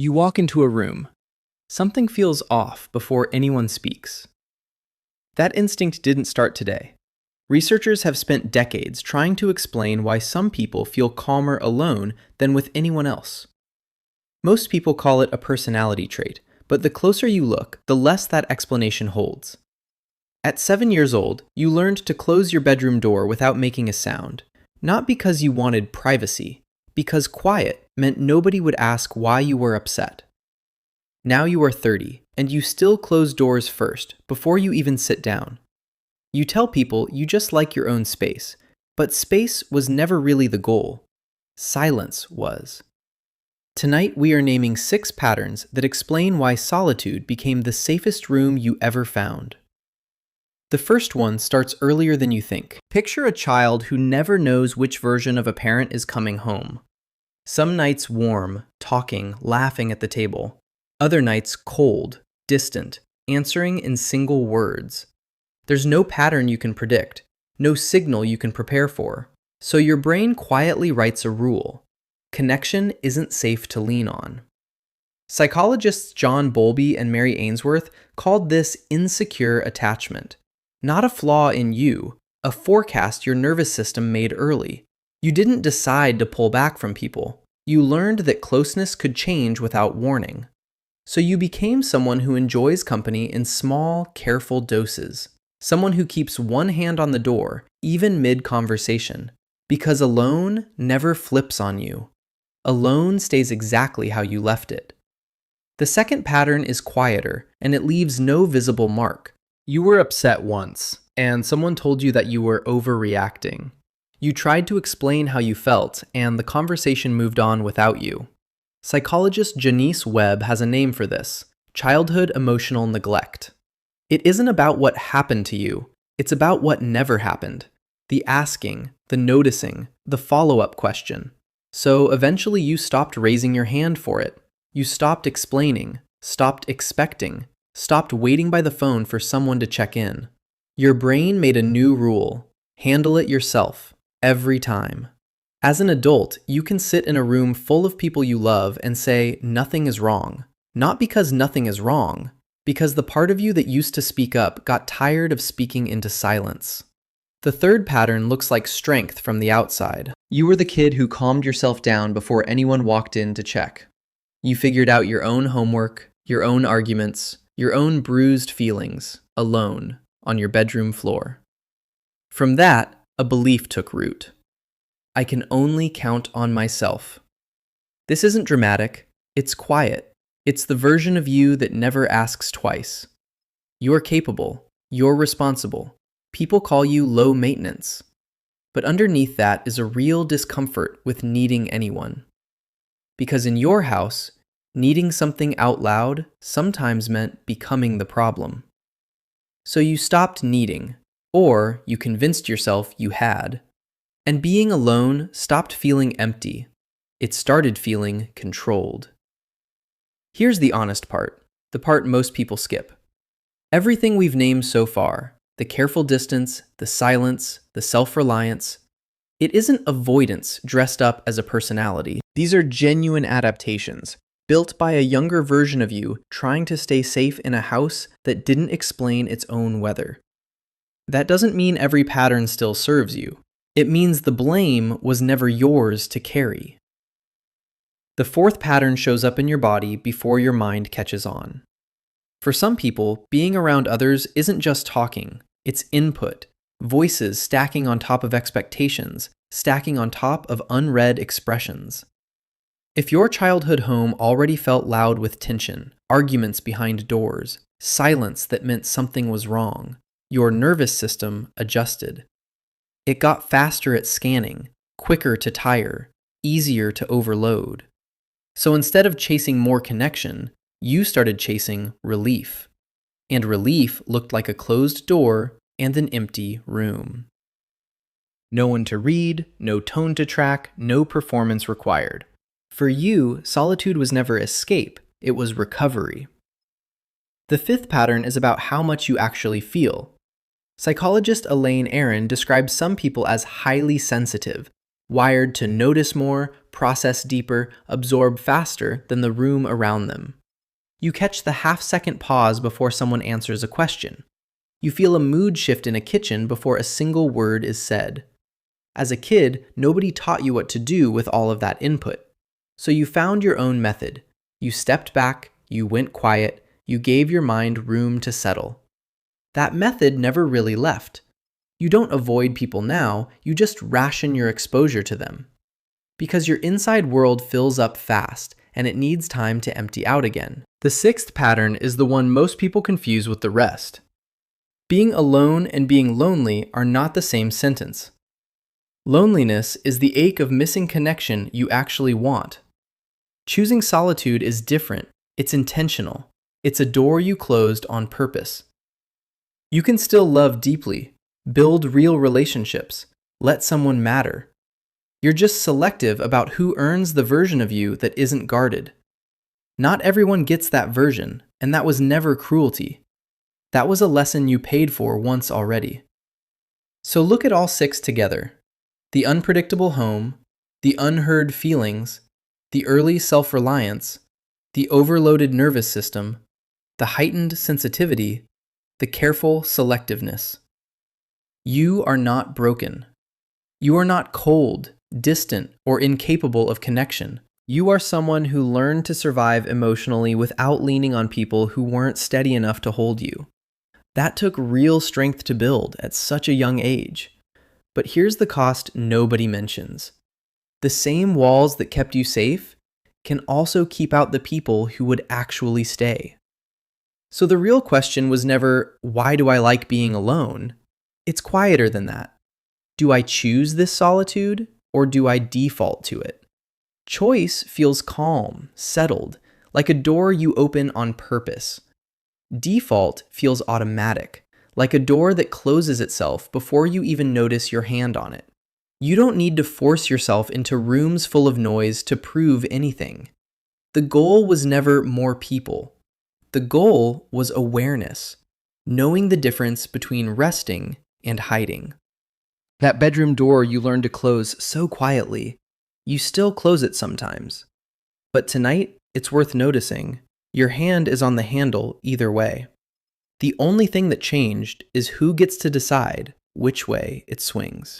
You walk into a room. Something feels off before anyone speaks. That instinct didn't start today. Researchers have spent decades trying to explain why some people feel calmer alone than with anyone else. Most people call it a personality trait, but the closer you look, the less that explanation holds. At 7 years old, you learned to close your bedroom door without making a sound, not because you wanted privacy, because quiet meant nobody would ask why you were upset. Now you are 30, and you still close doors first, before you even sit down. You tell people you just like your own space, but space was never really the goal. Silence was. Tonight we are naming 6 patterns that explain why solitude became the safest room you ever found. The first one starts earlier than you think. Picture a child who never knows which version of a parent is coming home. Some nights warm, talking, laughing at the table. Other nights cold, distant, answering in single words. There's no pattern you can predict, no signal you can prepare for. So your brain quietly writes a rule. Connection isn't safe to lean on. Psychologists John Bowlby and Mary Ainsworth called this insecure attachment. Not a flaw in you, a forecast your nervous system made early. You didn't decide to pull back from people. You learned that closeness could change without warning. So you became someone who enjoys company in small, careful doses. Someone who keeps one hand on the door, even mid-conversation. Because alone never flips on you. Alone stays exactly how you left it. The second pattern is quieter, and it leaves no visible mark. You were upset once, and someone told you that you were overreacting. You tried to explain how you felt, and the conversation moved on without you. Psychologist Janice Webb has a name for this: childhood emotional neglect. It isn't about what happened to you, it's about what never happened. The asking, the noticing, the follow-up question. So eventually you stopped raising your hand for it. You stopped explaining, stopped expecting, stopped waiting by the phone for someone to check in. Your brain made a new rule: handle it yourself, every time. As an adult, you can sit in a room full of people you love and say nothing is wrong. Not because nothing is wrong, because the part of you that used to speak up got tired of speaking into silence. The third pattern looks like strength from the outside. You were the kid who calmed yourself down before anyone walked in to check. You figured out your own homework, your own arguments, your own bruised feelings, alone, on your bedroom floor. From that, a belief took root. I can only count on myself. This isn't dramatic, it's quiet. It's the version of you that never asks twice. You're capable, you're responsible. People call you low maintenance. But underneath that is a real discomfort with needing anyone. Because in your house, needing something out loud sometimes meant becoming the problem. So you stopped needing, or you convinced yourself you had. And being alone stopped feeling empty. It started feeling controlled. Here's the honest part, the part most people skip. Everything we've named so far, the careful distance, the silence, the self-reliance, it isn't avoidance dressed up as a personality. These are genuine adaptations, built by a younger version of you trying to stay safe in a house that didn't explain its own weather. That doesn't mean every pattern still serves you. It means the blame was never yours to carry. The fourth pattern shows up in your body before your mind catches on. For some people, being around others isn't just talking, it's input, voices stacking on top of expectations, stacking on top of unread expressions. If your childhood home already felt loud with tension, arguments behind doors, silence that meant something was wrong, your nervous system adjusted. It got faster at scanning, quicker to tire, easier to overload. So instead of chasing more connection, you started chasing relief. And relief looked like a closed door and an empty room. No one to read, no tone to track, no performance required. For you, solitude was never escape, it was recovery. The fifth pattern is about how much you actually feel. Psychologist Elaine Aron describes some people as highly sensitive. wired to notice more, process deeper, absorb faster than the room around them. You catch the half-second pause before someone answers a question. You feel a mood shift in a kitchen before a single word is said. As a kid, nobody taught you what to do with all of that input. So you found your own method. You stepped back, you went quiet, you gave your mind room to settle. That method never really left. You don't avoid people now, you just ration your exposure to them. Because your inside world fills up fast, and it needs time to empty out again. The sixth pattern is the one most people confuse with the rest. Being alone and being lonely are not the same sentence. Loneliness is the ache of missing connection you actually want. Choosing solitude is different. It's intentional. It's a door you closed on purpose. You can still love deeply, build real relationships, let someone matter. You're just selective about who earns the version of you that isn't guarded. Not everyone gets that version, and that was never cruelty. That was a lesson you paid for once already. So look at all six together. The unpredictable home, the unheard feelings, the early self-reliance, the overloaded nervous system, the heightened sensitivity, the careful selectiveness. You are not broken. You are not cold, distant, or incapable of connection. You are someone who learned to survive emotionally without leaning on people who weren't steady enough to hold you. That took real strength to build at such a young age. But here's the cost nobody mentions. The same walls that kept you safe can also keep out the people who would actually stay. So the real question was never, why do I like being alone? It's quieter than that. Do I choose this solitude, or do I default to it? Choice feels calm, settled, like a door you open on purpose. Default feels automatic, like a door that closes itself before you even notice your hand on it. You don't need to force yourself into rooms full of noise to prove anything. The goal was never more people. The goal was awareness, knowing the difference between resting and hiding. That bedroom door you learned to close so quietly, you still close it sometimes. But tonight, it's worth noticing. Your hand is on the handle either way. The only thing that changed is who gets to decide which way it swings.